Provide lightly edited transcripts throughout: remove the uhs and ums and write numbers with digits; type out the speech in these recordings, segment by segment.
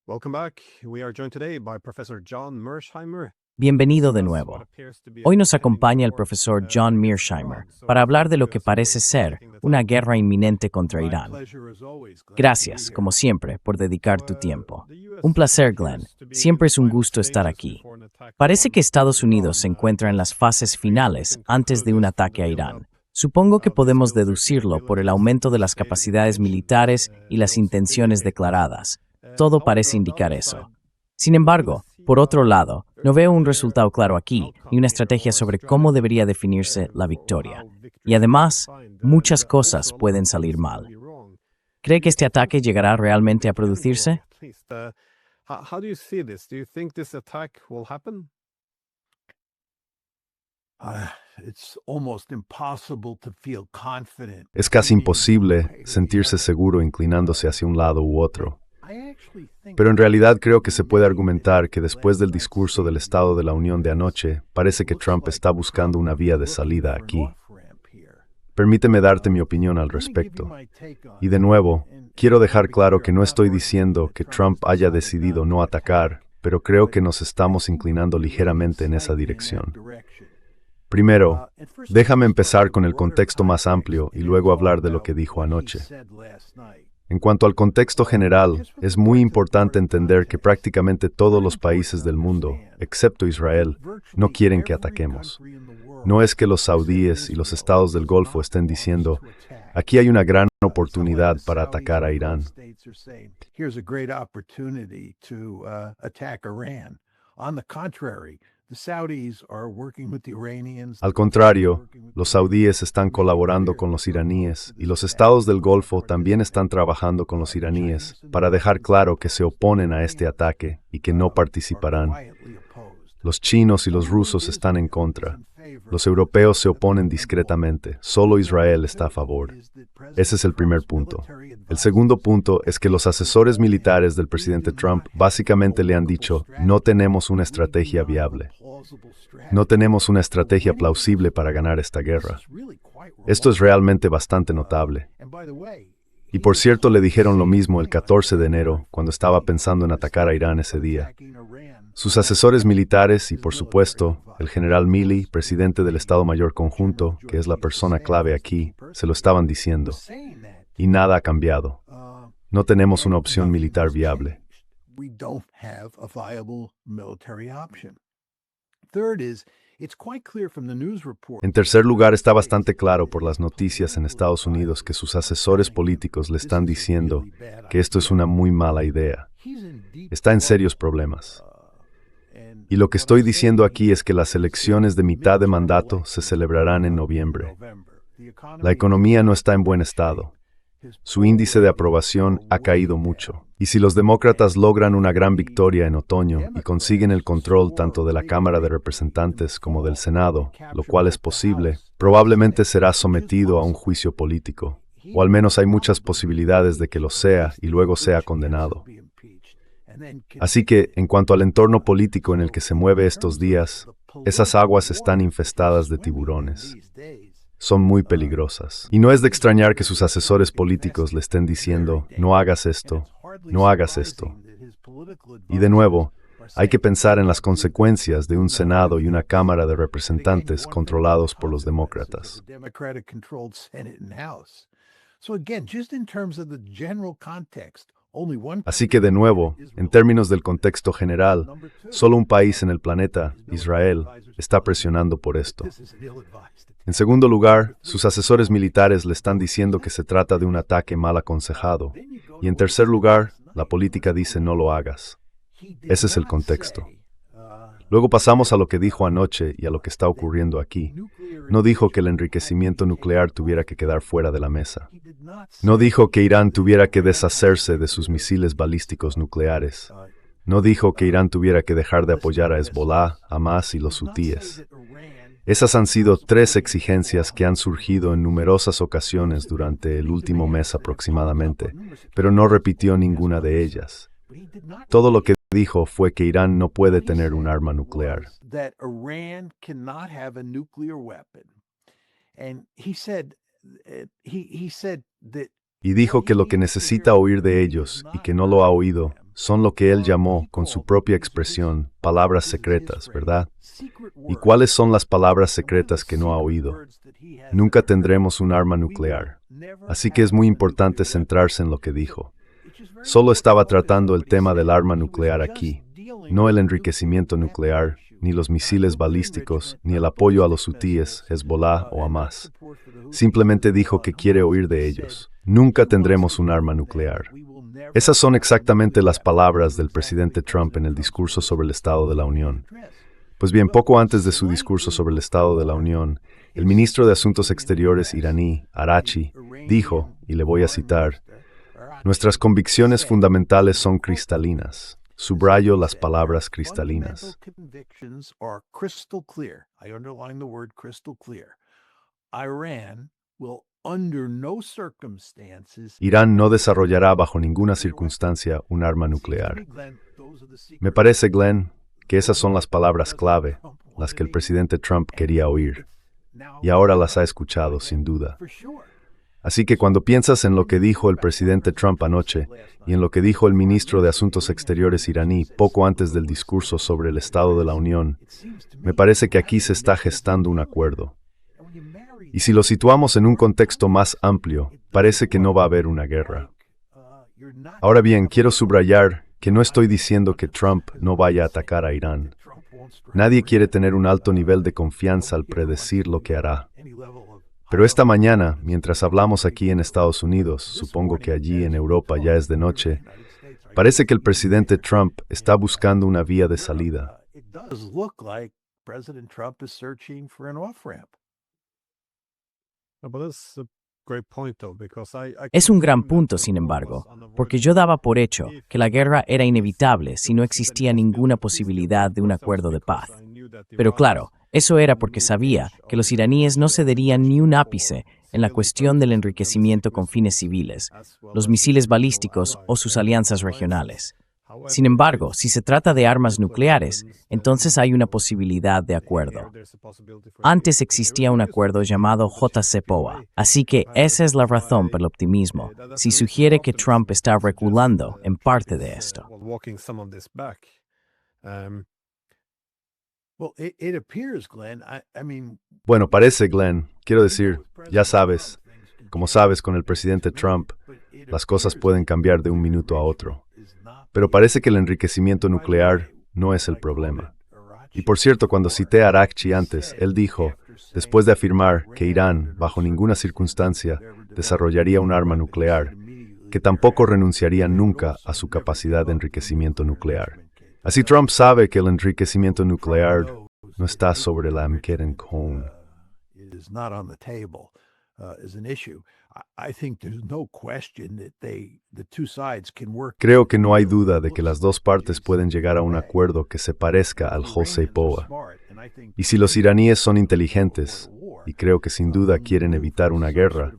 Welcome back. We are joined today by Professor John Mearsheimer. Bienvenido de nuevo. Hoy nos acompaña el profesor John Mearsheimer para hablar de lo que parece ser una guerra inminente contra Irán. Gracias, como siempre, por dedicar tu tiempo. Un placer, Glenn. Siempre es un gusto estar aquí. Parece que Estados Unidos se encuentra en las fases finales antes de un ataque a Irán. Supongo que podemos deducirlo por el aumento de las capacidades militares y las intenciones declaradas. Todo parece indicar eso. Sin embargo, por otro lado, no veo un resultado claro aquí, ni una estrategia sobre cómo debería definirse la victoria. Y además, muchas cosas pueden salir mal. ¿Cree que este ataque llegará realmente a producirse? How do you see this? Do you think this attack will happen? Es casi imposible sentirse seguro inclinándose hacia un lado u otro. Pero en realidad creo que se puede argumentar que después del discurso del Estado de la Unión de anoche, parece que Trump está buscando una vía de salida aquí. Permíteme darte mi opinión al respecto. Y de nuevo, quiero dejar claro que no estoy diciendo que Trump haya decidido no atacar, pero creo que nos estamos inclinando ligeramente en esa dirección. Primero, déjame empezar con el contexto más amplio y luego hablar de lo que dijo anoche. En cuanto al contexto general, es muy importante entender que prácticamente todos los países del mundo, excepto Israel, no quieren que ataquemos. No es que los saudíes y los estados del Golfo estén diciendo, aquí hay una gran oportunidad para atacar a Irán. Al contrario, los saudíes están colaborando con los iraníes y los estados del Golfo también están trabajando con los iraníes para dejar claro que se oponen a este ataque y que no participarán. Los chinos y los rusos están en contra. Los europeos se oponen discretamente. Solo Israel está a favor. Ese es el primer punto. El segundo punto es que los asesores militares del presidente Trump básicamente le han dicho, no tenemos una estrategia viable. No tenemos una estrategia plausible para ganar esta guerra. Esto es realmente bastante notable. Y por cierto, le dijeron lo mismo el 14 de enero, cuando estaba pensando en atacar a Irán ese día. Sus asesores militares y, por supuesto, el general Milley, presidente del Estado Mayor Conjunto, que es la persona clave aquí, se lo estaban diciendo. Y nada ha cambiado. No tenemos una opción militar viable. En tercer lugar, está bastante claro por las noticias en Estados Unidos que sus asesores políticos le están diciendo que esto es una muy mala idea. Está en serios problemas. Y lo que estoy diciendo aquí es que las elecciones de mitad de mandato se celebrarán en noviembre. La economía no está en buen estado. Su índice de aprobación ha caído mucho. Y si los demócratas logran una gran victoria en otoño y consiguen el control tanto de la Cámara de Representantes como del Senado, lo cual es posible, probablemente será sometido a un juicio político. O al menos hay muchas posibilidades de que lo sea y luego sea condenado. Así que, en cuanto al entorno político en el que se mueve estos días, esas aguas están infestadas de tiburones. Son muy peligrosas. Y no es de extrañar que sus asesores políticos le estén diciendo, no hagas esto, no hagas esto. Y de nuevo, hay que pensar en las consecuencias de un Senado y una Cámara de Representantes controlados por los demócratas. Así que de nuevo, en términos del contexto general, solo un país en el planeta, Israel, está presionando por esto. En segundo lugar, sus asesores militares le están diciendo que se trata de un ataque mal aconsejado. Y en tercer lugar, la política dice no lo hagas. Ese es el contexto. Luego pasamos a lo que dijo anoche y a lo que está ocurriendo aquí. No dijo que el enriquecimiento nuclear tuviera que quedar fuera de la mesa. No dijo que Irán tuviera que deshacerse de sus misiles balísticos nucleares. No dijo que Irán tuviera que dejar de apoyar a Hezbollah, Hamas y los hutíes. Esas han sido tres exigencias que han surgido en numerosas ocasiones durante el último mes aproximadamente, pero no repitió ninguna de ellas. Todo lo que dijo fue que Irán no puede tener un arma nuclear. Y dijo que lo que necesita oír de ellos, y que no lo ha oído, son lo que él llamó, con su propia expresión, palabras secretas, ¿verdad? ¿Y cuáles son las palabras secretas que no ha oído? Nunca tendremos un arma nuclear. Así que es muy importante centrarse en lo que dijo. Solo estaba tratando el tema del arma nuclear aquí, no el enriquecimiento nuclear, ni los misiles balísticos, ni el apoyo a los hutíes, Hezbollah o Hamas. Simplemente dijo que quiere oír de ellos. Nunca tendremos un arma nuclear. Esas son exactamente las palabras del presidente Trump en el discurso sobre el Estado de la Unión. Pues bien, poco antes de su discurso sobre el Estado de la Unión, el ministro de Asuntos Exteriores iraní, Araghchi, dijo, y le voy a citar, «Nuestras convicciones fundamentales son cristalinas». Subrayo las palabras cristalinas. Irán no desarrollará bajo ninguna circunstancia un arma nuclear. Me parece, Glenn, que esas son las palabras clave, las que el presidente Trump quería oír. Y ahora las ha escuchado, sin duda. Así que cuando piensas en lo que dijo el presidente Trump anoche y en lo que dijo el ministro de Asuntos Exteriores iraní poco antes del discurso sobre el Estado de la Unión, me parece que aquí se está gestando un acuerdo. Y si lo situamos en un contexto más amplio, parece que no va a haber una guerra. Ahora bien, quiero subrayar que no estoy diciendo que Trump no vaya a atacar a Irán. Nadie quiere tener un alto nivel de confianza al predecir lo que hará. Pero esta mañana, mientras hablamos aquí en Estados Unidos, supongo que allí en Europa ya es de noche, parece que el presidente Trump está buscando una vía de salida. Es un gran punto, sin embargo, porque yo daba por hecho que la guerra era inevitable si no existía ninguna posibilidad de un acuerdo de paz. Pero claro, eso era porque sabía que los iraníes no cederían ni un ápice en la cuestión del enriquecimiento con fines civiles, los misiles balísticos o sus alianzas regionales. Sin embargo, si se trata de armas nucleares, entonces hay una posibilidad de acuerdo. Antes existía un acuerdo llamado JCPOA, así que esa es la razón para el optimismo, si sugiere que Trump está reculando en parte de esto. Bueno, parece, Glenn, quiero decir, ya sabes, como sabes, con el presidente Trump, las cosas pueden cambiar de un minuto a otro. Pero parece que el enriquecimiento nuclear no es el problema. Y por cierto, cuando cité a Araghchi antes, él dijo, después de afirmar que Irán, bajo ninguna circunstancia, desarrollaría un arma nuclear, que tampoco renunciaría nunca a su capacidad de enriquecimiento nuclear. Así Trump sabe que el enriquecimiento nuclear no está sobre la mesa. Creo que no hay duda de que las dos partes pueden llegar a un acuerdo que se parezca al JCPOA. Y si los iraníes son inteligentes, y creo que sin duda quieren evitar una guerra,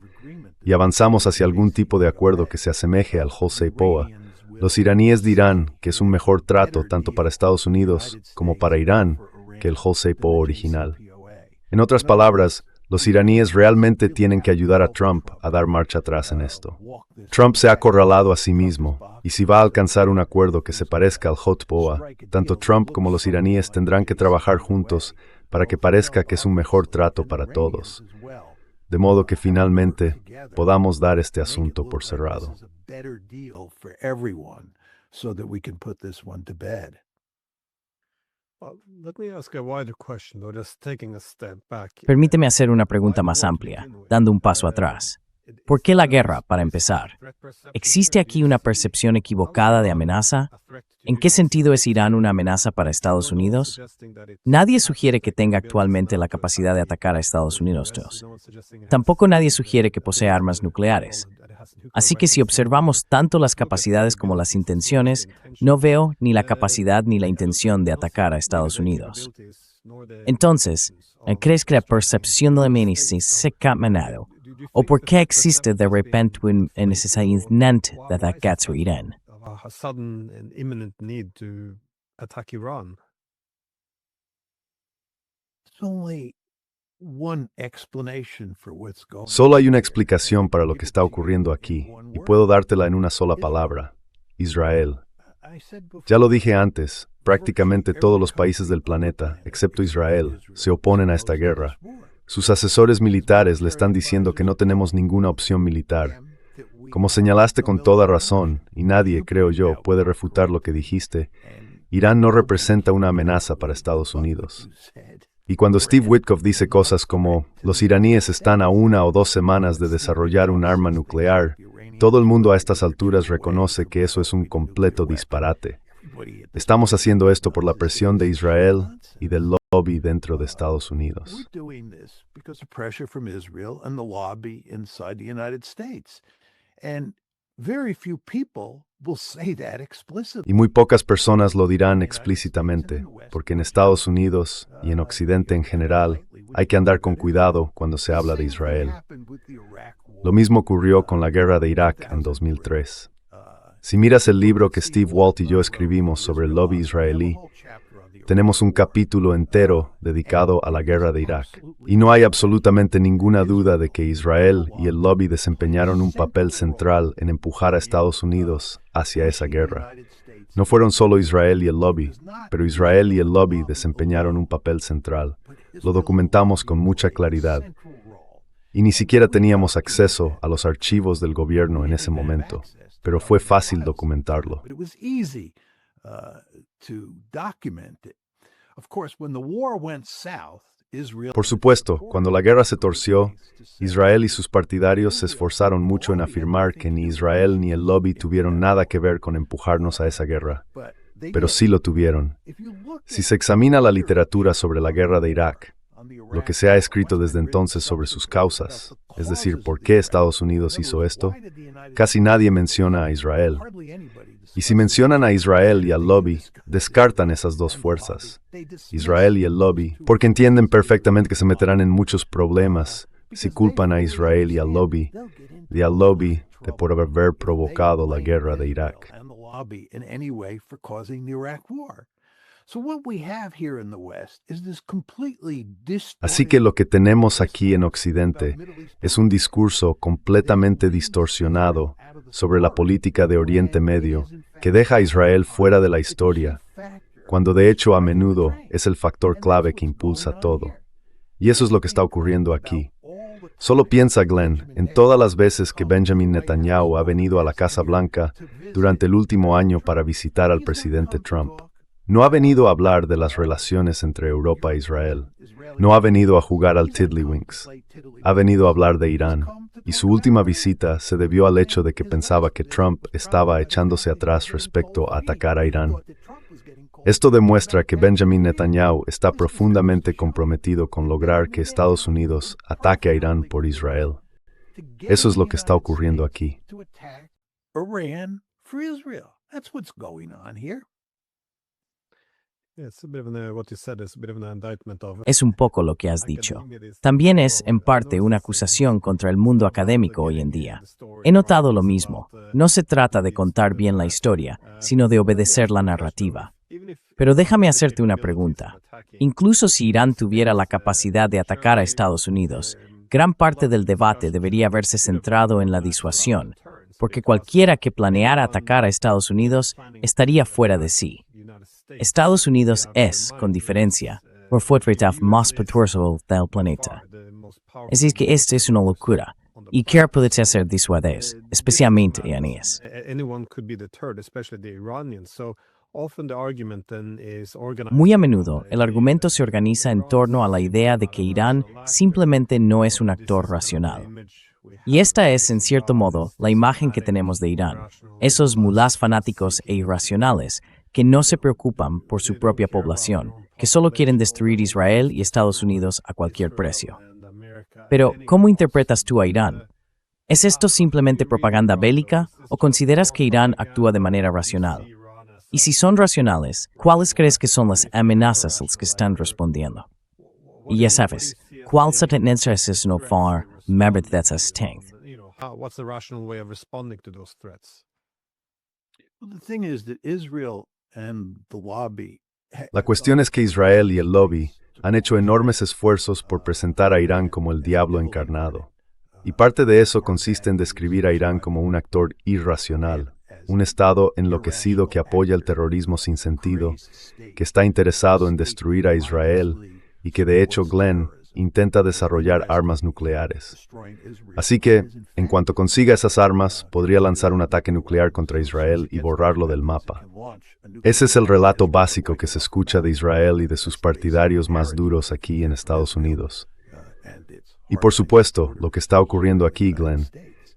y avanzamos hacia algún tipo de acuerdo que se asemeje al JCPOA, los iraníes dirán que es un mejor trato tanto para Estados Unidos como para Irán que el JCPOA original. En otras palabras, los iraníes realmente tienen que ayudar a Trump a dar marcha atrás en esto. Trump se ha acorralado a sí mismo, y si va a alcanzar un acuerdo que se parezca al JCPOA, tanto Trump como los iraníes tendrán que trabajar juntos para que parezca que es un mejor trato para todos, de modo que finalmente podamos dar este asunto por cerrado. Permíteme hacer una pregunta más amplia, dando un paso atrás. ¿Por qué la guerra, para empezar? ¿Existe aquí una percepción equivocada de amenaza? ¿En qué sentido es Irán una amenaza para Estados Unidos? Nadie sugiere que tenga actualmente la capacidad de atacar a Estados Unidos. Tampoco nadie sugiere que posea armas nucleares. Así que si observamos tanto las capacidades como las intenciones, no veo ni la capacidad ni la intención de atacar a Estados Unidos. Entonces, ¿crees que la percepción de la amenaza se ha cambiado? ¿O por qué existe de repente una necesidad de atacar a Irán? Solo hay una explicación para lo que está ocurriendo aquí, y puedo dártela en una sola palabra: Israel. Ya lo dije antes, prácticamente todos los países del planeta, excepto Israel, se oponen a esta guerra. Sus asesores militares le están diciendo que no tenemos ninguna opción militar. Como señalaste con toda razón, y nadie, creo yo, puede refutar lo que dijiste, Irán no representa una amenaza para Estados Unidos. Y cuando Steve Witkoff dice cosas como, los iraníes están a 1 o 2 semanas de desarrollar un arma nuclear, todo el mundo a estas alturas reconoce que eso es un completo disparate. Estamos haciendo esto por la presión de Israel y del lobby dentro de Estados Unidos. Y muy pocas personas lo dirán explícitamente, porque en Estados Unidos y en Occidente en general hay que andar con cuidado cuando se habla de Israel. Lo mismo ocurrió con la guerra de Irak en 2003. Si miras el libro que Steve Walt y yo escribimos sobre el lobby israelí, tenemos un capítulo entero dedicado a la guerra de Irak. Y no hay absolutamente ninguna duda de que Israel y el lobby desempeñaron un papel central en empujar a Estados Unidos hacia esa guerra. No fueron solo Israel y el lobby, pero Israel y el lobby desempeñaron un papel central. Lo documentamos con mucha claridad. Y ni siquiera teníamos acceso a los archivos del gobierno en ese momento, pero fue fácil documentarlo. Por supuesto, cuando la guerra se torció, Israel y sus partidarios se esforzaron mucho en afirmar que ni Israel ni el lobby tuvieron nada que ver con empujarnos a esa guerra, pero sí lo tuvieron. Si se examina la literatura sobre la guerra de Irak, lo que se ha escrito desde entonces sobre sus causas, es decir, por qué Estados Unidos hizo esto, casi nadie menciona a Israel. Y si mencionan a Israel y al lobby, descartan esas dos fuerzas, Israel y el lobby, porque entienden perfectamente que se meterán en muchos problemas si culpan a Israel y al lobby de por haber provocado la guerra de Irak. Así que lo que tenemos aquí en Occidente es un discurso completamente distorsionado sobre la política de Oriente Medio que deja a Israel fuera de la historia, cuando de hecho a menudo es el factor clave que impulsa todo. Y eso es lo que está ocurriendo aquí. Solo piensa, Glenn, en todas las veces que Benjamin Netanyahu ha venido a la Casa Blanca durante el último año para visitar al presidente Trump. No ha venido a hablar de las relaciones entre Europa e Israel. No ha venido a jugar al Tiddlywinks. Ha venido a hablar de Irán. Y su última visita se debió al hecho de que pensaba que Trump estaba echándose atrás respecto a atacar a Irán. Esto demuestra que Benjamin Netanyahu está profundamente comprometido con lograr que Estados Unidos ataque a Irán por Israel. Eso es lo que está ocurriendo aquí. Es un poco lo que has dicho. También es, en parte, una acusación contra el mundo académico hoy en día. He notado lo mismo. No se trata de contar bien la historia, sino de obedecer la narrativa. Pero déjame hacerte una pregunta. Incluso si Irán tuviera la capacidad de atacar a Estados Unidos, gran parte del debate debería haberse centrado en la disuasión, porque cualquiera que planeara atacar a Estados Unidos estaría fuera de sí. Estados Unidos es, con diferencia, el fuerte más poderoso del planeta. Así que esta es una locura, y ¿qué puede hacer disuades, especialmente iraníes? Muy a menudo, el argumento se organiza en torno a la idea de que Irán simplemente no es un actor racional. Y esta es, en cierto modo, la imagen que tenemos de Irán, esos mulás fanáticos e irracionales que no se preocupan por su propia población, que solo quieren destruir Israel y Estados Unidos a cualquier precio. Pero, ¿cómo interpretas tú a Irán? ¿Es esto simplemente propaganda bélica o consideras que Irán actúa de manera racional? Y si son racionales, ¿cuáles crees que son las amenazas a las que están respondiendo? Y ya sabes, ¿cuál se te es no far member de esas tanks? What's the rational way of responding to those threats? La cuestión es que Israel y el lobby han hecho enormes esfuerzos por presentar a Irán como el diablo encarnado. Y parte de eso consiste en describir a Irán como un actor irracional, un Estado enloquecido que apoya el terrorismo sin sentido, que está interesado en destruir a Israel y que de hecho Glenn intenta desarrollar armas nucleares. Así que, en cuanto consiga esas armas, podría lanzar un ataque nuclear contra Israel y borrarlo del mapa. Ese es el relato básico que se escucha de Israel y de sus partidarios más duros aquí en Estados Unidos. Y por supuesto, lo que está ocurriendo aquí, Glenn,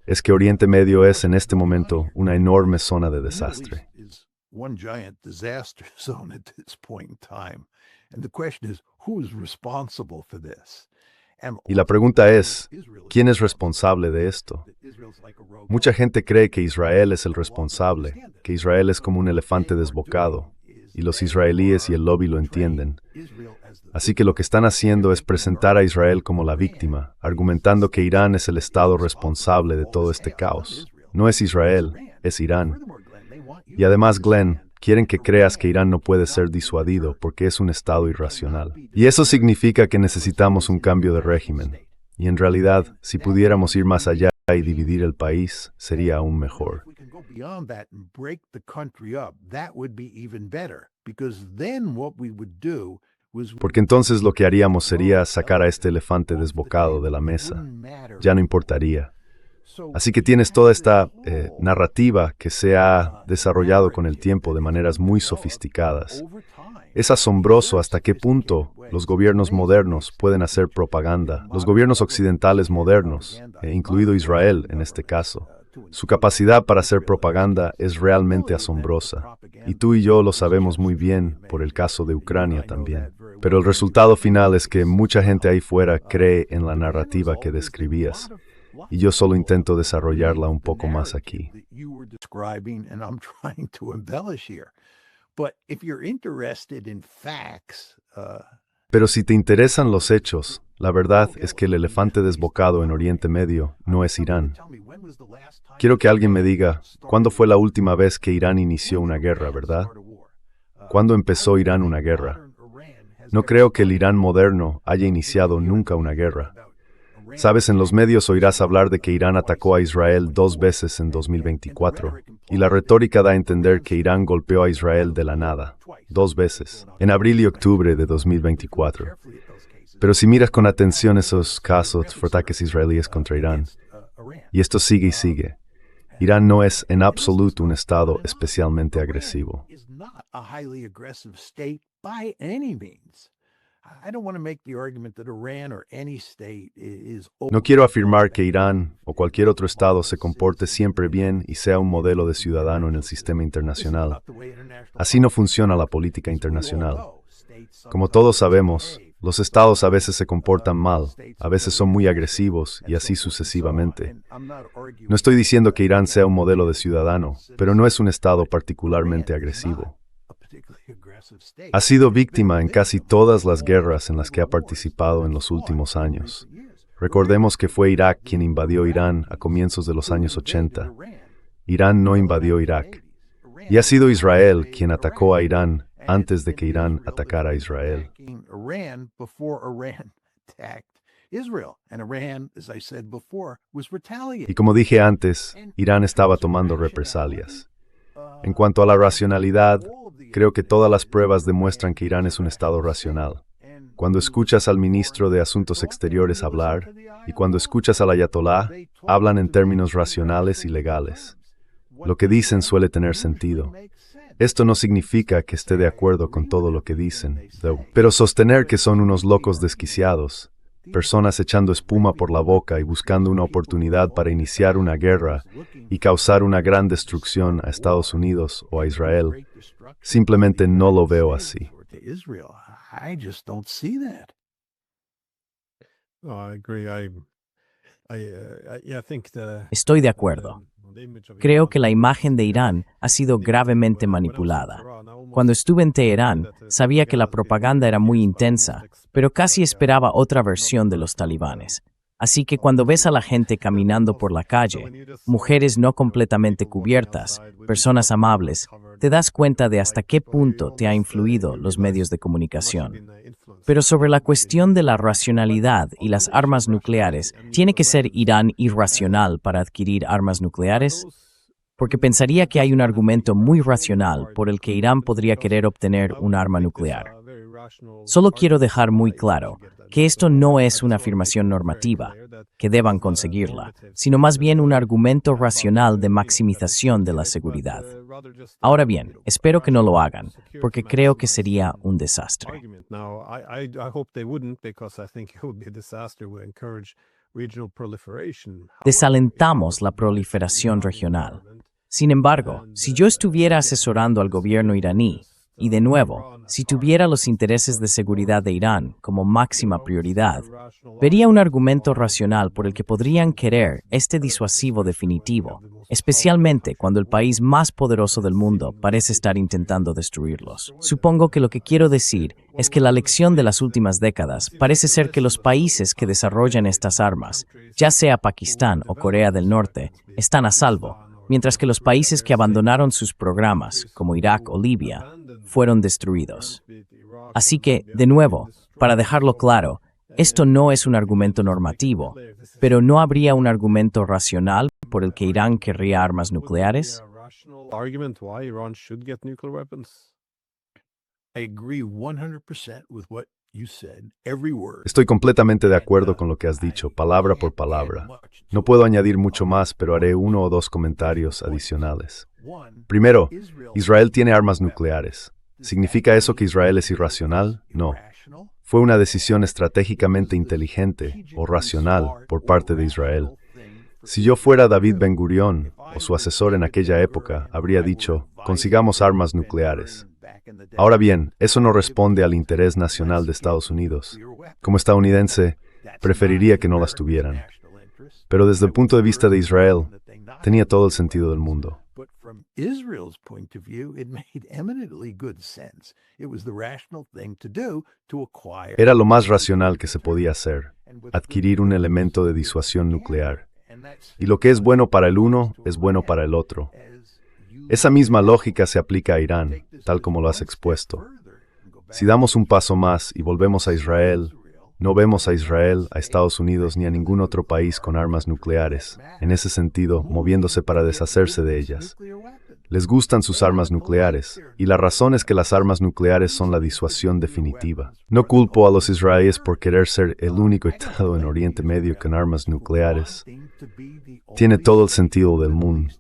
es que Oriente Medio es en este momento una enorme zona de desastre. Y la pregunta es, ¿quién es responsable de esto? Mucha gente cree que Israel es el responsable, que Israel es como un elefante desbocado, y los israelíes y el lobby lo entienden. Así que lo que están haciendo es presentar a Israel como la víctima, argumentando que Irán es el Estado responsable de todo este caos. No es Israel, es Irán. Y además, Glenn, quieren que creas que Irán no puede ser disuadido porque es un Estado irracional. Y eso significa que necesitamos un cambio de régimen. Y en realidad, si pudiéramos ir más allá y dividir el país, sería aún mejor. Porque entonces lo que haríamos sería sacar a este elefante desbocado de la mesa. Ya no importaría. Así que tienes toda esta narrativa que se ha desarrollado con el tiempo de maneras muy sofisticadas. Es asombroso hasta qué punto los gobiernos modernos pueden hacer propaganda. Los gobiernos occidentales modernos, incluido Israel en este caso. Su capacidad para hacer propaganda es realmente asombrosa. Y tú y yo lo sabemos muy bien por el caso de Ucrania también. Pero el resultado final es que mucha gente ahí fuera cree en la narrativa que describías. Y yo solo intento desarrollarla un poco más aquí. Pero si te interesan los hechos, la verdad es que el elefante desbocado en Oriente Medio no es Irán. Quiero que alguien me diga, ¿cuándo fue la última vez que Irán inició una guerra, verdad? ¿Cuándo empezó Irán una guerra? No creo que el Irán moderno haya iniciado nunca una guerra. Sabes, en los medios oirás hablar de que Irán atacó a Israel 2 veces en 2024, y la retórica da a entender que Irán golpeó a Israel de la nada, 2 veces, en abril y octubre de 2024. Pero si miras con atención esos casos de ataques israelíes contra Irán, y esto sigue y sigue, Irán no es en absoluto un estado especialmente agresivo. No quiero afirmar que Irán o cualquier otro estado se comporte siempre bien y sea un modelo de ciudadano en el sistema internacional. Así no funciona la política internacional. Como todos sabemos, los estados a veces se comportan mal, a veces son muy agresivos y así sucesivamente. No estoy diciendo que Irán sea un modelo de ciudadano, pero no es un estado particularmente agresivo. Ha sido víctima en casi todas las guerras en las que ha participado en los últimos años. Recordemos que fue Irak quien invadió Irán a comienzos de los años 80. Irán no invadió Irak. Y ha sido Israel quien atacó a Irán antes de que Irán atacara a Israel. Y como dije antes, Irán estaba tomando represalias. En cuanto a la racionalidad, creo que todas las pruebas demuestran que Irán es un estado racional. Cuando escuchas al ministro de Asuntos Exteriores hablar, y cuando escuchas al ayatolá, hablan en términos racionales y legales. Lo que dicen suele tener sentido. Esto no significa que esté de acuerdo con todo lo que dicen, pero sostener que son unos locos desquiciados, personas echando espuma por la boca y buscando una oportunidad para iniciar una guerra y causar una gran destrucción a Estados Unidos o a Israel, simplemente no lo veo así. Estoy de acuerdo. Creo que la imagen de Irán ha sido gravemente manipulada. Cuando estuve en Teherán, sabía que la propaganda era muy intensa, pero casi esperaba otra versión de los talibanes. Así que cuando ves a la gente caminando por la calle, mujeres no completamente cubiertas, personas amables, te das cuenta de hasta qué punto te ha influido los medios de comunicación. Pero sobre la cuestión de la racionalidad y las armas nucleares, ¿tiene que ser Irán irracional para adquirir armas nucleares? porque pensaría que hay un argumento muy racional por el que Irán podría querer obtener un arma nuclear. Solo quiero dejar muy claro que esto no es una afirmación normativa, que deban conseguirla, sino más bien un argumento racional de maximización de la seguridad. Ahora bien, espero que no lo hagan, porque creo que sería un desastre. Desalentamos la proliferación regional. Sin embargo, si yo estuviera asesorando al gobierno iraní, y de nuevo, si tuviera los intereses de seguridad de Irán como máxima prioridad, vería un argumento racional por el que podrían querer este disuasivo definitivo, especialmente cuando el país más poderoso del mundo parece estar intentando destruirlos. Supongo que lo que quiero decir es que la lección de las últimas décadas parece ser que los países que desarrollan estas armas, ya sea Pakistán o Corea del Norte, están a salvo, mientras que los países que abandonaron sus programas, como Irak o Libia, fueron destruidos. Así que, de nuevo, para dejarlo claro, esto no es un argumento normativo, pero ¿no habría un argumento racional por el que Irán querría armas nucleares? Estoy completamente de acuerdo con lo que has dicho, palabra por palabra. No puedo añadir mucho más, pero haré uno o dos comentarios adicionales. Primero, Israel tiene armas nucleares. ¿Significa eso que Israel es irracional? No. Fue una decisión estratégicamente inteligente o racional por parte de Israel. Si yo fuera David Ben Gurión o su asesor en aquella época, habría dicho, consigamos armas nucleares. Ahora bien, eso no responde al interés nacional de Estados Unidos. Como estadounidense, preferiría que no las tuvieran. Pero desde el punto de vista de Israel, tenía todo el sentido del mundo. Era lo más racional que se podía hacer, adquirir un elemento de disuasión nuclear. Y lo que es bueno para el uno, es bueno para el otro. Esa misma lógica se aplica a Irán, tal como lo has expuesto. Si damos un paso más y volvemos a Israel, no vemos a Israel, a Estados Unidos ni a ningún otro país con armas nucleares, en ese sentido, moviéndose para deshacerse de ellas. Les gustan sus armas nucleares, y la razón es que las armas nucleares son la disuasión definitiva. No culpo a los israelíes por querer ser el único estado en Oriente Medio con armas nucleares. Tiene todo el sentido del mundo.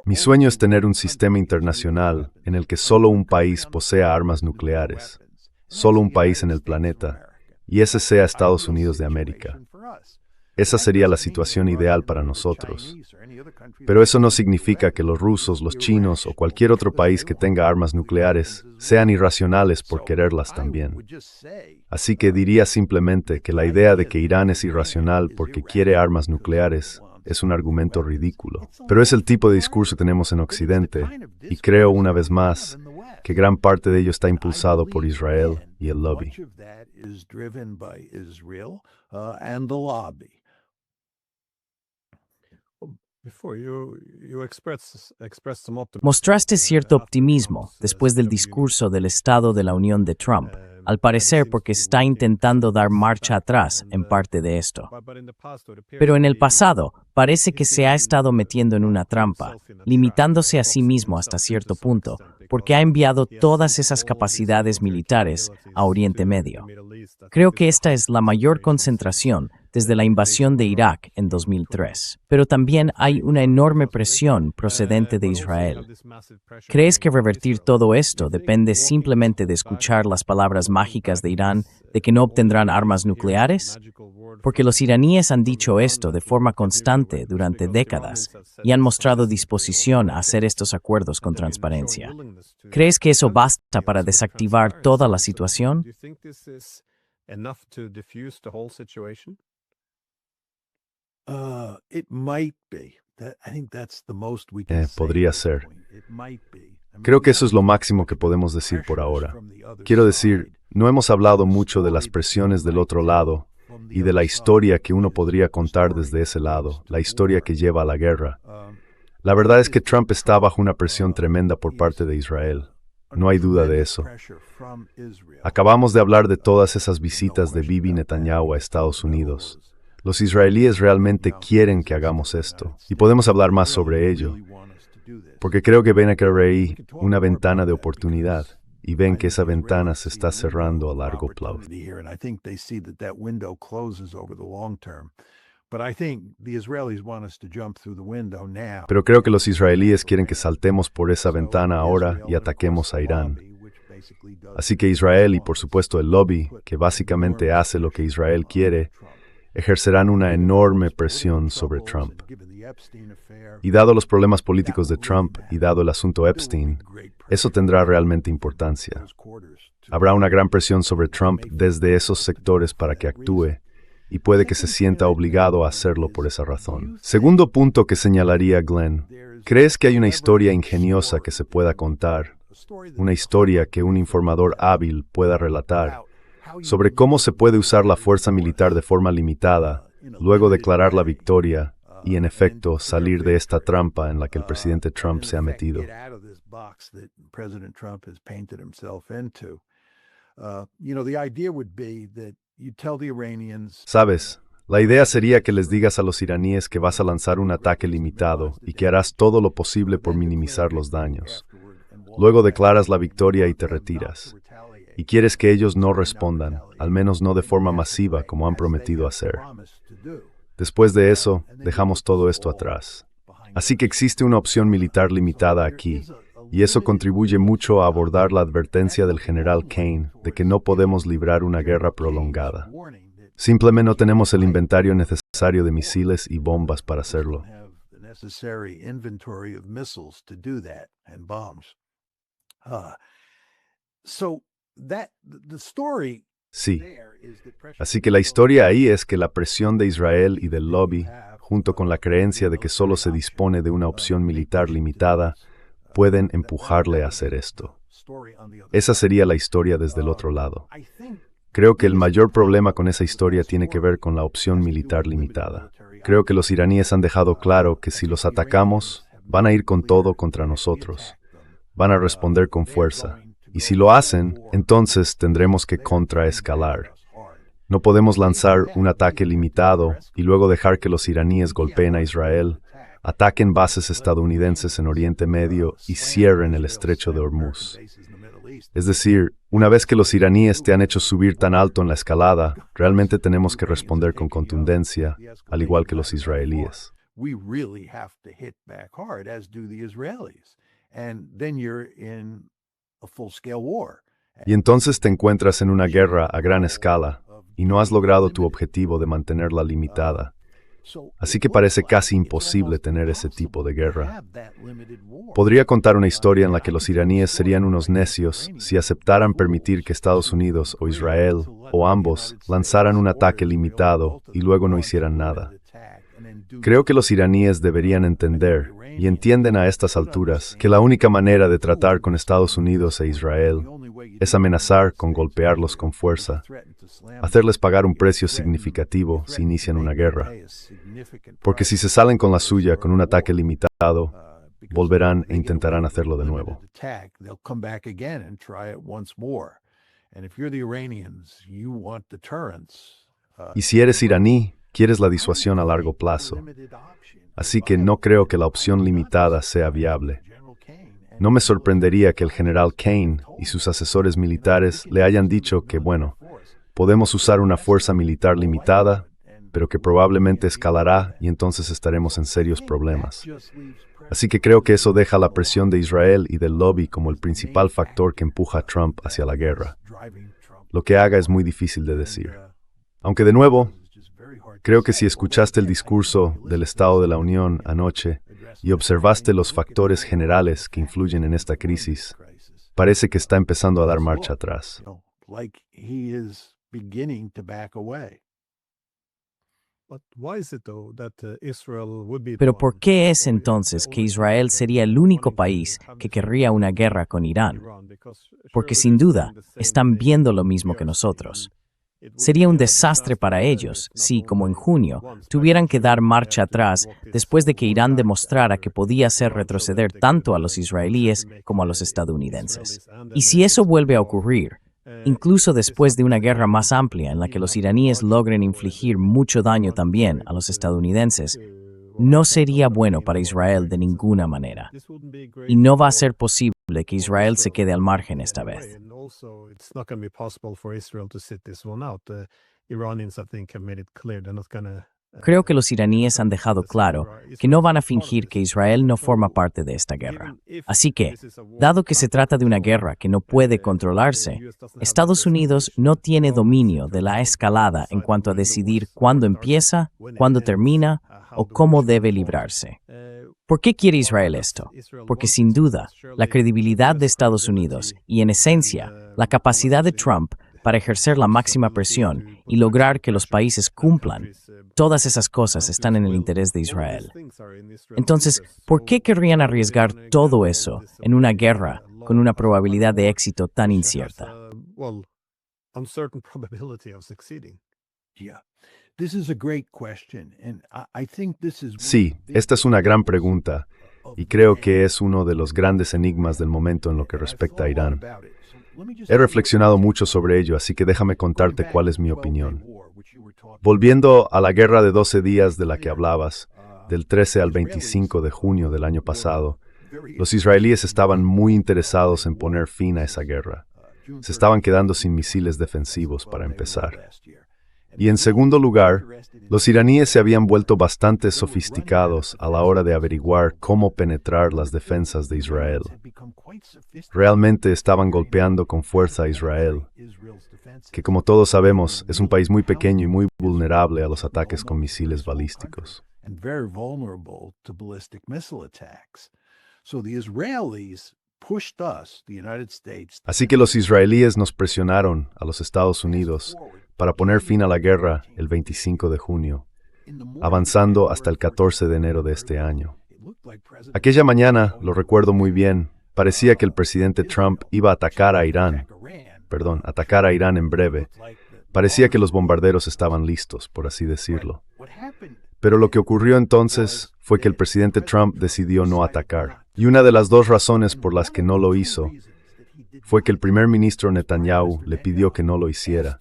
Mi sueño es tener un sistema internacional en el que solo un país posea armas nucleares, solo un país en el planeta, y ese sea Estados Unidos de América. Esa sería la situación ideal para nosotros. Pero eso no significa que los rusos, los chinos o cualquier otro país que tenga armas nucleares sean irracionales por quererlas también. Así que diría simplemente que la idea de que Irán es irracional porque quiere armas nucleares es un argumento ridículo. Pero es el tipo de discurso que tenemos en Occidente, y creo una vez más que gran parte de ello está impulsado por Israel y el lobby. Mostraste cierto optimismo después del discurso del Estado de la Unión de Trump, al parecer porque está intentando dar marcha atrás en parte de esto. Pero en el pasado, parece que se ha estado metiendo en una trampa, limitándose a sí mismo hasta cierto punto, porque ha enviado todas esas capacidades militares a Oriente Medio. Creo que esta es la mayor concentración desde la invasión de Irak en 2003. Pero también hay una enorme presión procedente de Israel. ¿Crees que revertir todo esto depende simplemente de escuchar las palabras mágicas de Irán de que no obtendrán armas nucleares? Porque los iraníes han dicho esto de forma constante durante décadas y han mostrado disposición a hacer estos acuerdos con transparencia. ¿Crees que eso basta para desactivar toda la situación? Podría ser. Creo que eso es lo máximo que podemos decir por ahora. Quiero decir, no hemos hablado mucho de las presiones del otro lado y de la historia que uno podría contar desde ese lado, la historia que lleva a la guerra. La verdad es que Trump está bajo una presión tremenda por parte de Israel. no hay duda de eso. Acabamos de hablar de todas esas visitas de Bibi Netanyahu a Estados Unidos. Los israelíes realmente quieren que hagamos esto, y podemos hablar más sobre ello, porque creo que ven aquí una ventana de oportunidad, y ven que esa ventana se está cerrando a largo plazo. Pero creo que los israelíes quieren que saltemos por esa ventana ahora y ataquemos a Irán. Así que Israel y por supuesto el lobby, que básicamente hace lo que Israel quiere, ejercerán una enorme presión sobre Trump. Y dado los problemas políticos de Trump y dado el asunto Epstein, eso tendrá realmente importancia. Habrá una gran presión sobre Trump desde esos sectores para que actúe, y puede que se sienta obligado a hacerlo por esa razón. Segundo punto que señalaría Glenn, ¿crees que hay una historia ingeniosa que se pueda contar, una historia que un informador hábil pueda relatar, sobre cómo se puede usar la fuerza militar de forma limitada, luego declarar la victoria y, en efecto, salir de esta trampa en la que el presidente Trump se ha metido? Sabes, la idea sería que les digas a los iraníes que vas a lanzar un ataque limitado y que harás todo lo posible por minimizar los daños. Luego declaras la victoria y te retiras. Y quieres que ellos no respondan, al menos no de forma masiva como han prometido hacer. Después de eso, dejamos todo esto atrás. Así que existe una opción militar limitada aquí, y eso contribuye mucho a abordar la advertencia del general Kane de que no podemos librar una guerra prolongada. Simplemente no tenemos el inventario necesario de misiles y bombas para hacerlo. Sí. Así que la historia ahí es que la presión de Israel y del lobby, junto con la creencia de que solo se dispone de una opción militar limitada, pueden empujarle a hacer esto. Esa sería la historia desde el otro lado. Creo que el mayor problema con esa historia tiene que ver con la opción militar limitada. Creo que los iraníes han dejado claro que si los atacamos, van a ir con todo contra nosotros. Van a responder con fuerza. Y si lo hacen, entonces tendremos que contraescalar. No podemos lanzar un ataque limitado y luego dejar que los iraníes golpeen a Israel, ataquen bases estadounidenses en Oriente Medio y cierren el estrecho de Hormuz. Es decir, una vez que los iraníes te han hecho subir tan alto en la escalada, realmente tenemos que responder con contundencia, al igual que los israelíes. Y entonces te encuentras en una guerra a gran escala y no has logrado tu objetivo de mantenerla limitada. Así que parece casi imposible tener ese tipo de guerra. Podría contar una historia en la que los iraníes serían unos necios si aceptaran permitir que Estados Unidos o Israel, o ambos, lanzaran un ataque limitado y luego no hicieran nada. Creo que los iraníes deberían entender, y entienden a estas alturas, que la única manera de tratar con Estados Unidos e Israel es amenazar con golpearlos con fuerza, hacerles pagar un precio significativo si inician una guerra. Porque si se salen con la suya con un ataque limitado, volverán e intentarán hacerlo de nuevo. Y si eres iraní, quieres la disuasión a largo plazo. Así que no creo que la opción limitada sea viable. No me sorprendería que el general Kane y sus asesores militares le hayan dicho que, bueno, podemos usar una fuerza militar limitada, pero que probablemente escalará y entonces estaremos en serios problemas. Así que creo que eso deja la presión de Israel y del lobby como el principal factor que empuja a Trump hacia la guerra. Lo que haga es muy difícil de decir. Aunque de nuevo, creo que si escuchaste el discurso del Estado de la Unión anoche y observaste los factores generales que influyen en esta crisis, parece que está empezando a dar marcha atrás. Pero ¿por qué es entonces que Israel sería el único país que querría una guerra con Irán? Porque sin duda están viendo lo mismo que nosotros. Sería un desastre para ellos si, como en junio, tuvieran que dar marcha atrás después de que Irán demostrara que podía hacer retroceder tanto a los israelíes como a los estadounidenses. Y si eso vuelve a ocurrir, incluso después de una guerra más amplia en la que los iraníes logren infligir mucho daño también a los estadounidenses, no sería bueno para Israel de ninguna manera. Y no va a ser posible que Israel se quede al margen esta vez. Creo que los iraníes han dejado claro que no van a fingir que Israel no forma parte de esta guerra. Así que, dado que se trata de una guerra que no puede controlarse, Estados Unidos no tiene dominio de la escalada en cuanto a decidir cuándo empieza, cuándo termina o cómo debe librarse. ¿Por qué quiere Israel esto? Porque sin duda, la credibilidad de Estados Unidos y, en esencia, la capacidad de Trump para ejercer la máxima presión y lograr que los países cumplan, todas esas cosas están en el interés de Israel. Entonces, ¿por qué querrían arriesgar todo eso en una guerra con una probabilidad de éxito tan incierta? Sí, esta es una gran pregunta y creo que es uno de los grandes enigmas del momento en lo que respecta a Irán. He reflexionado mucho sobre ello, así que déjame contarte cuál es mi opinión. Volviendo a la guerra de 12 días de la que hablabas, del 13 al 25 de junio del año pasado, los israelíes estaban muy interesados en poner fin a esa guerra. Se estaban quedando sin misiles defensivos para empezar. Y en segundo lugar, los iraníes se habían vuelto bastante sofisticados a la hora de averiguar cómo penetrar las defensas de Israel. Realmente estaban golpeando con fuerza a Israel, que como todos sabemos es un país muy pequeño y muy vulnerable a los ataques con misiles balísticos. Así que los israelíes nos presionaron a los Estados Unidos para poner fin a la guerra el 25 de junio, avanzando hasta el 14 de enero de este año. Aquella mañana, lo recuerdo muy bien, parecía que el presidente Trump iba a atacar a Irán en breve. Parecía que los bombarderos estaban listos, por así decirlo. Pero lo que ocurrió entonces fue que el presidente Trump decidió no atacar. Y una de las dos razones por las que no lo hizo fue que el primer ministro Netanyahu le pidió que no lo hiciera,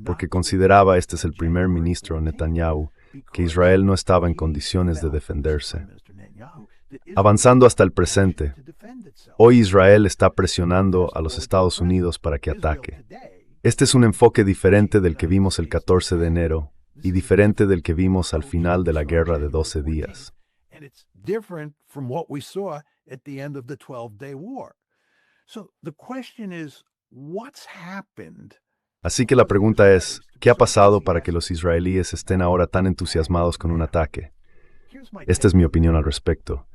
porque consideraba, este es el primer ministro Netanyahu, que Israel no estaba en condiciones de defenderse. Avanzando hasta el presente, hoy Israel está presionando a los Estados Unidos para que ataque. Este es un enfoque diferente del que vimos el 14 de enero y diferente del que vimos al final de la guerra de 12 días. Así que la pregunta es, ¿qué ha pasado para que los israelíes estén ahora tan entusiasmados con un ataque? Esta es mi opinión al respecto.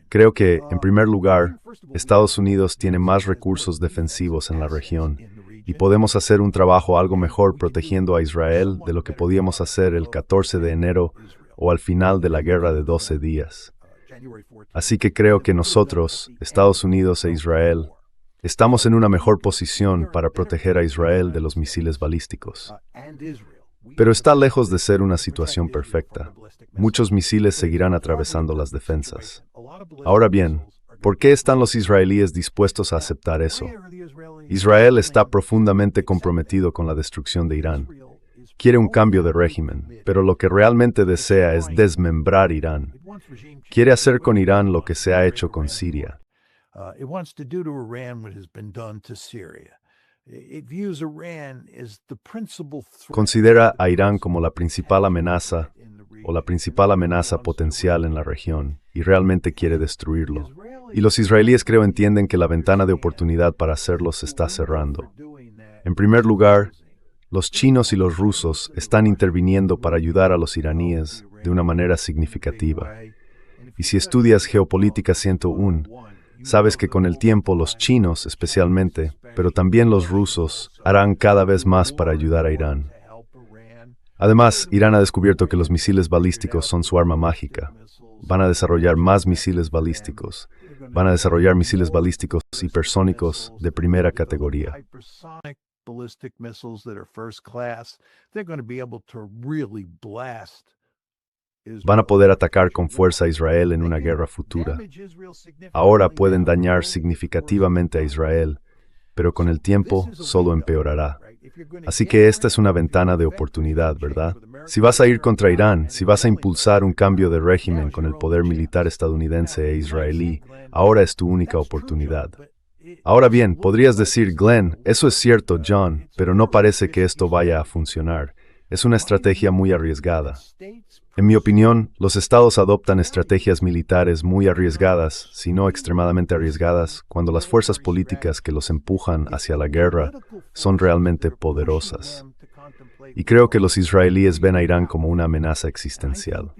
Creo que, en primer lugar, Estados Unidos tiene más recursos defensivos en la región y podemos hacer un trabajo algo mejor protegiendo a Israel de lo que podíamos hacer el 14 de enero o al final de la guerra de 12 días. Así que creo que nosotros, Estados Unidos e Israel, estamos en una mejor posición para proteger a Israel de los misiles balísticos. Pero está lejos de ser una situación perfecta. Muchos misiles seguirán atravesando las defensas. Ahora bien, ¿por qué están los israelíes dispuestos a aceptar eso? Israel está profundamente comprometido con la destrucción de Irán. Quiere un cambio de régimen, pero lo que realmente desea es desmembrar Irán. Quiere hacer con Irán lo que se ha hecho con Siria. Considera a Irán como la principal amenaza o la principal amenaza potencial en la región y realmente quiere destruirlo. Y los israelíes creo entienden que la ventana de oportunidad para hacerlo se está cerrando. En primer lugar, los chinos y los rusos están interviniendo para ayudar a los iraníes de una manera significativa. Y si estudias Geopolítica 101, sabes que con el tiempo los chinos especialmente, pero también los rusos, harán cada vez más para ayudar a Irán. Además, Irán ha descubierto que los misiles balísticos son su arma mágica. Van a desarrollar más misiles balísticos. Van a desarrollar misiles balísticos hipersónicos de primera categoría. ballistic missiles that are first class. They're going to be able to really blast. Van a poder atacar con fuerza a Israel en una guerra futura. Ahora pueden dañar significativamente a Israel, pero con el tiempo solo empeorará. Así que esta es una ventana de oportunidad, ¿verdad? Si vas a ir contra Irán, si vas a impulsar un cambio de régimen con el poder militar estadounidense e israelí, ahora es tu única oportunidad. Ahora bien, podrías decir, Glenn, eso es cierto, John, pero no parece que esto vaya a funcionar. Es una estrategia muy arriesgada. En mi opinión, los estados adoptan estrategias militares muy arriesgadas, si no extremadamente arriesgadas, cuando las fuerzas políticas que los empujan hacia la guerra son realmente poderosas. Y creo que los israelíes ven a Irán como una amenaza existencial.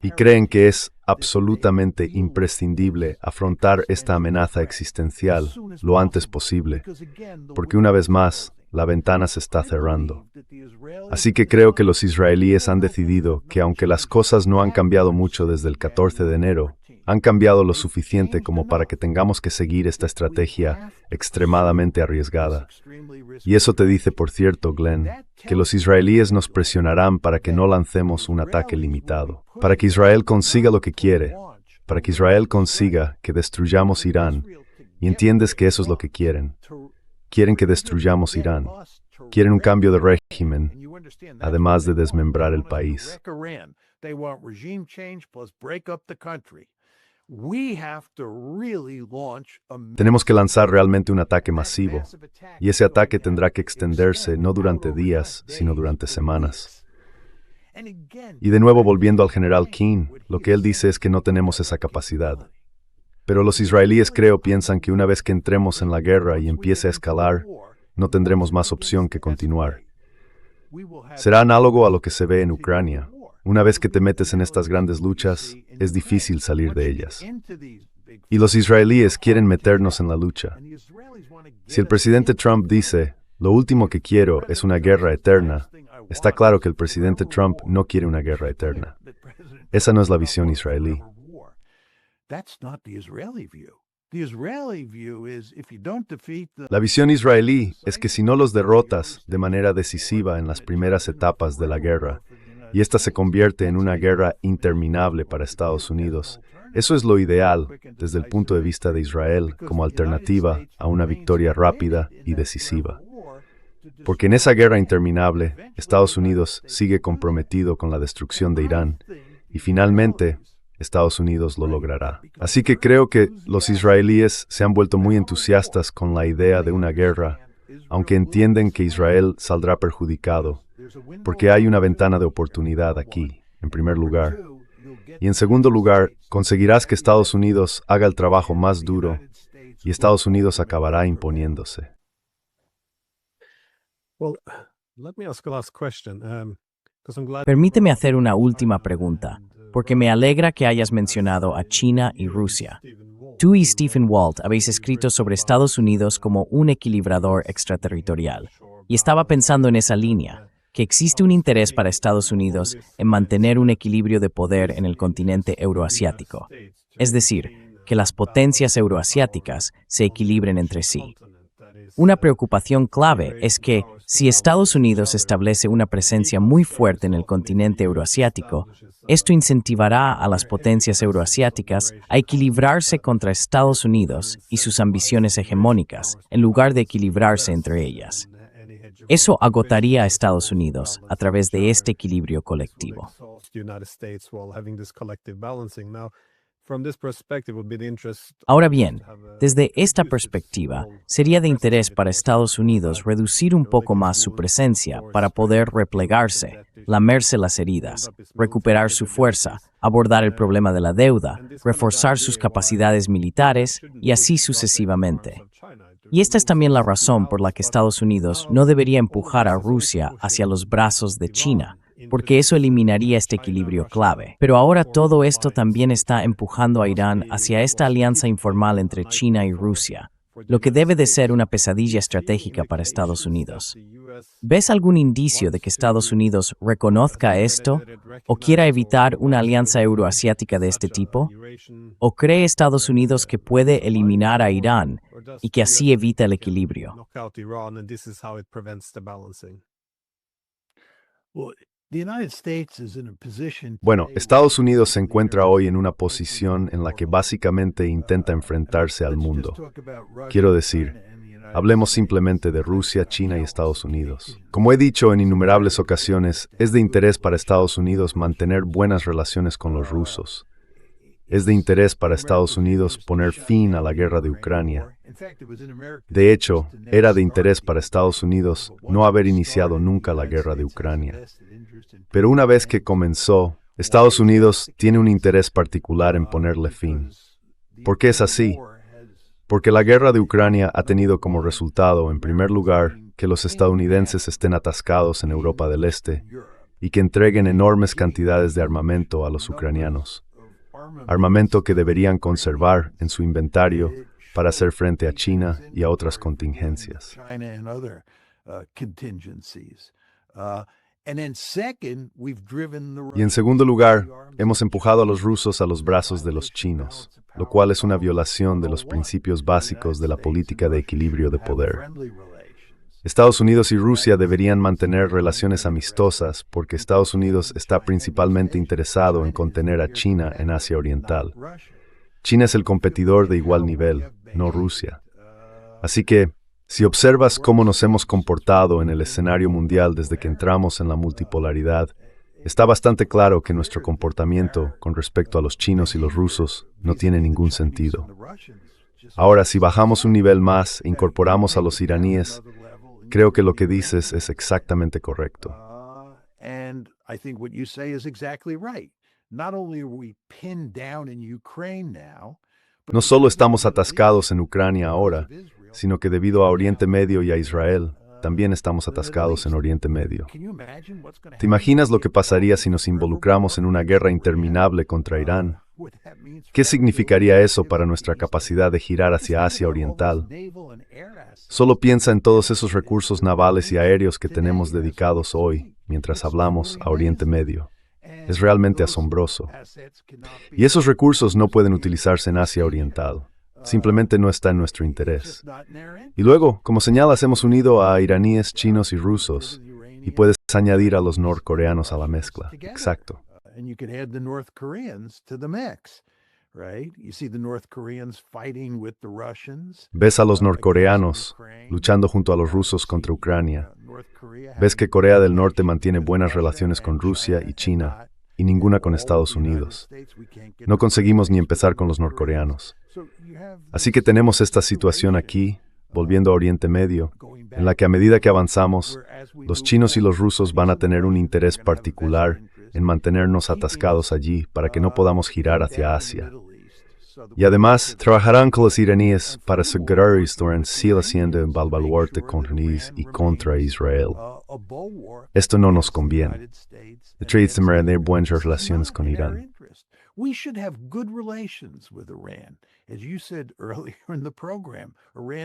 Y creen que es absolutamente imprescindible afrontar esta amenaza existencial lo antes posible, porque una vez más, la ventana se está cerrando. Así que creo que los israelíes han decidido que aunque las cosas no han cambiado mucho desde el 14 de enero, han cambiado lo suficiente como para que tengamos que seguir esta estrategia extremadamente arriesgada. Y eso te dice, por cierto, Glenn, que los israelíes nos presionarán para que no lancemos un ataque limitado, para que Israel consiga lo que quiere, para que Israel consiga que destruyamos Irán. Y entiendes que eso es lo que quieren. Quieren que destruyamos Irán. Quieren un cambio de régimen, además de desmembrar el país. Tenemos que lanzar realmente un ataque masivo, y ese ataque tendrá que extenderse no durante días, sino durante semanas. Y de nuevo volviendo al general King, lo que él dice es que no tenemos esa capacidad. Pero los israelíes piensan que una vez que entremos en la guerra y empiece a escalar, no tendremos más opción que continuar. Será análogo a lo que se ve en Ucrania. Una vez que te metes en estas grandes luchas, es difícil salir de ellas. Y los israelíes quieren meternos en la lucha. Si el presidente Trump dice, lo último que quiero es una guerra eterna, está claro que el presidente Trump no quiere una guerra eterna. Esa no es la visión israelí. La visión israelí es que si no los derrotas de manera decisiva en las primeras etapas de la guerra, y esta se convierte en una guerra interminable para Estados Unidos, eso es lo ideal desde el punto de vista de Israel como alternativa a una victoria rápida y decisiva. Porque en esa guerra interminable, Estados Unidos sigue comprometido con la destrucción de Irán, y finalmente, Estados Unidos lo logrará. Así que creo que los israelíes se han vuelto muy entusiastas con la idea de una guerra, aunque entienden que Israel saldrá perjudicado, porque hay una ventana de oportunidad aquí, en primer lugar. Y en segundo lugar, conseguirás que Estados Unidos haga el trabajo más duro, y Estados Unidos acabará imponiéndose. Permíteme hacer una última pregunta, porque me alegra que hayas mencionado a China y Rusia. Tú y Stephen Walt habéis escrito sobre Estados Unidos como un equilibrador extraterritorial, y estaba pensando en esa línea, que existe un interés para Estados Unidos en mantener un equilibrio de poder en el continente euroasiático, es decir, que las potencias euroasiáticas se equilibren entre sí. Una preocupación clave es que, si Estados Unidos establece una presencia muy fuerte en el continente euroasiático, esto incentivará a las potencias euroasiáticas a equilibrarse contra Estados Unidos y sus ambiciones hegemónicas, en lugar de equilibrarse entre ellas. Eso agotaría a Estados Unidos a través de este equilibrio colectivo. Ahora bien, desde esta perspectiva, sería de interés para Estados Unidos reducir un poco más su presencia para poder replegarse, lamerse las heridas, recuperar su fuerza, abordar el problema de la deuda, reforzar sus capacidades militares y así sucesivamente. Y esta es también la razón por la que Estados Unidos no debería empujar a Rusia hacia los brazos de China, porque eso eliminaría este equilibrio clave. Pero ahora todo esto también está empujando a Irán hacia esta alianza informal entre China y Rusia, lo que debe de ser una pesadilla estratégica para Estados Unidos. ¿Ves algún indicio de que Estados Unidos reconozca esto o quiera evitar una alianza euroasiática de este tipo? ¿O cree Estados Unidos que puede eliminar a Irán y que así evita el equilibrio? Bueno, Estados Unidos se encuentra hoy en una posición en la que básicamente intenta enfrentarse al mundo. Quiero decir, hablemos simplemente de Rusia, China y Estados Unidos. Como he dicho en innumerables ocasiones, es de interés para Estados Unidos mantener buenas relaciones con los rusos. Es de interés para Estados Unidos poner fin a la guerra de Ucrania. De hecho, era de interés para Estados Unidos no haber iniciado nunca la guerra de Ucrania. Pero una vez que comenzó, Estados Unidos tiene un interés particular en ponerle fin. ¿Por qué es así? Porque la guerra de Ucrania ha tenido como resultado, en primer lugar, que los estadounidenses estén atascados en Europa del Este y que entreguen enormes cantidades de armamento a los ucranianos. Armamento que deberían conservar en su inventario para hacer frente a China y a otras contingencias. Y en segundo lugar, hemos empujado a los rusos a los brazos de los chinos, lo cual es una violación de los principios básicos de la política de equilibrio de poder. Estados Unidos y Rusia deberían mantener relaciones amistosas porque Estados Unidos está principalmente interesado en contener a China en Asia Oriental. China es el competidor de igual nivel, no Rusia. Así que, si observas cómo nos hemos comportado en el escenario mundial desde que entramos en la multipolaridad, está bastante claro que nuestro comportamiento con respecto a los chinos y los rusos no tiene ningún sentido. Ahora, si bajamos un nivel más e incorporamos a los iraníes, creo que lo que dices es exactamente correcto. No solo estamos atascados en Ucrania ahora, sino que debido a Oriente Medio y a Israel, también estamos atascados en Oriente Medio. ¿Te imaginas lo que pasaría si nos involucramos en una guerra interminable contra Irán? ¿Qué significaría eso para nuestra capacidad de girar hacia Asia Oriental? Solo piensa en todos esos recursos navales y aéreos que tenemos dedicados hoy, mientras hablamos, a Oriente Medio. Es realmente asombroso. Y esos recursos no pueden utilizarse en Asia Oriental. Simplemente no está en nuestro interés. Y luego, como señalas, hemos unido a iraníes, chinos y rusos, y puedes añadir a los norcoreanos a la mezcla. Exacto. Ves a los norcoreanos luchando junto a los rusos contra Ucrania. Ves que Corea del Norte mantiene buenas relaciones con Rusia y China, y ninguna con Estados Unidos. No conseguimos ni empezar con los norcoreanos. Así que tenemos esta situación aquí, volviendo a Oriente Medio, en la que a medida que avanzamos, los chinos y los rusos van a tener un interés particular en mantenernos atascados allí para que no podamos girar hacia Asia. Y además, trabajarán con los iraníes para asegurar que estarán haciendo el baluarte contra Israel. Esto no nos conviene. Deberíamos tener buenas relaciones con Irán.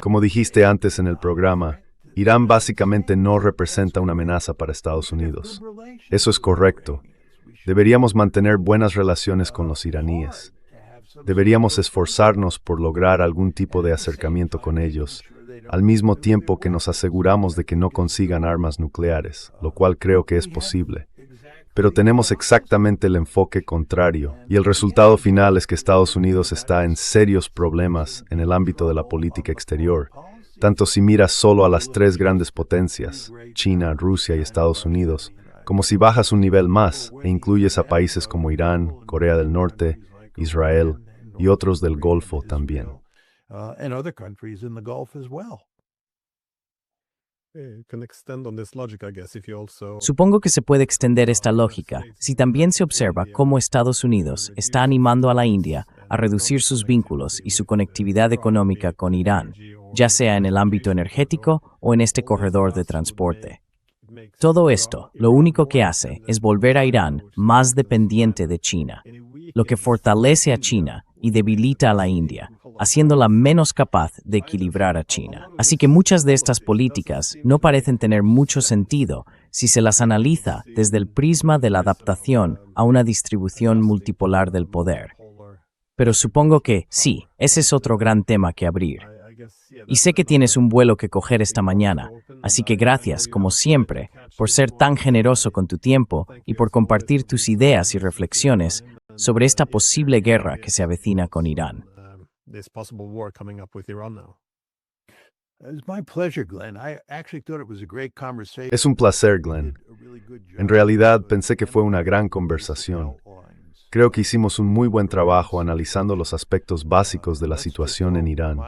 Como dijiste antes en el programa, Irán básicamente no representa una amenaza para Estados Unidos. Eso es correcto. Deberíamos mantener buenas relaciones con los iraníes. Deberíamos esforzarnos por lograr algún tipo de acercamiento con ellos, al mismo tiempo que nos aseguramos de que no consigan armas nucleares, lo cual creo que es posible. Pero tenemos exactamente el enfoque contrario, y el resultado final es que Estados Unidos está en serios problemas en el ámbito de la política exterior, tanto si miras solo a las tres grandes potencias, China, Rusia y Estados Unidos, como si bajas un nivel más e incluyes a países como Irán, Corea del Norte, Israel y otros del Golfo también. Supongo que se puede extender esta lógica si también se observa cómo Estados Unidos está animando a la India a reducir sus vínculos y su conectividad económica con Irán, ya sea en el ámbito energético o en este corredor de transporte. Todo esto, lo único que hace es volver a Irán más dependiente de China, lo que fortalece a China y debilita a la India, haciéndola menos capaz de equilibrar a China. Así que muchas de estas políticas no parecen tener mucho sentido si se las analiza desde el prisma de la adaptación a una distribución multipolar del poder. Pero supongo que sí, ese es otro gran tema que abrir. Y sé que tienes un vuelo que coger esta mañana, así que gracias, como siempre, por ser tan generoso con tu tiempo y por compartir tus ideas y reflexiones sobre esta posible guerra que se avecina con Irán. This possible war coming up with Iran now. It's my pleasure, Glenn. I actually thought it was a great conversation. Es un placer, Glenn. En realidad, pensé que fue una gran conversación. Creo que hicimos un muy buen trabajo analizando los aspectos básicos de la situación en Irán.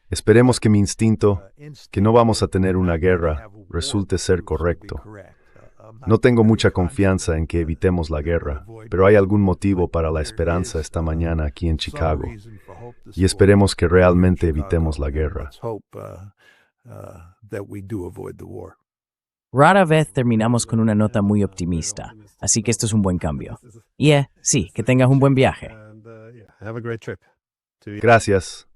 Esperemos que mi instinto, que no vamos a tener una guerra, resulte ser correcto. No tengo mucha confianza en que evitemos la guerra, pero hay algún motivo para la esperanza esta mañana aquí en Chicago. Y esperemos que realmente evitemos la guerra. Rara vez terminamos con una nota muy optimista, así que esto es un buen cambio. Sí, que tengas un buen viaje. Have a great trip. Gracias.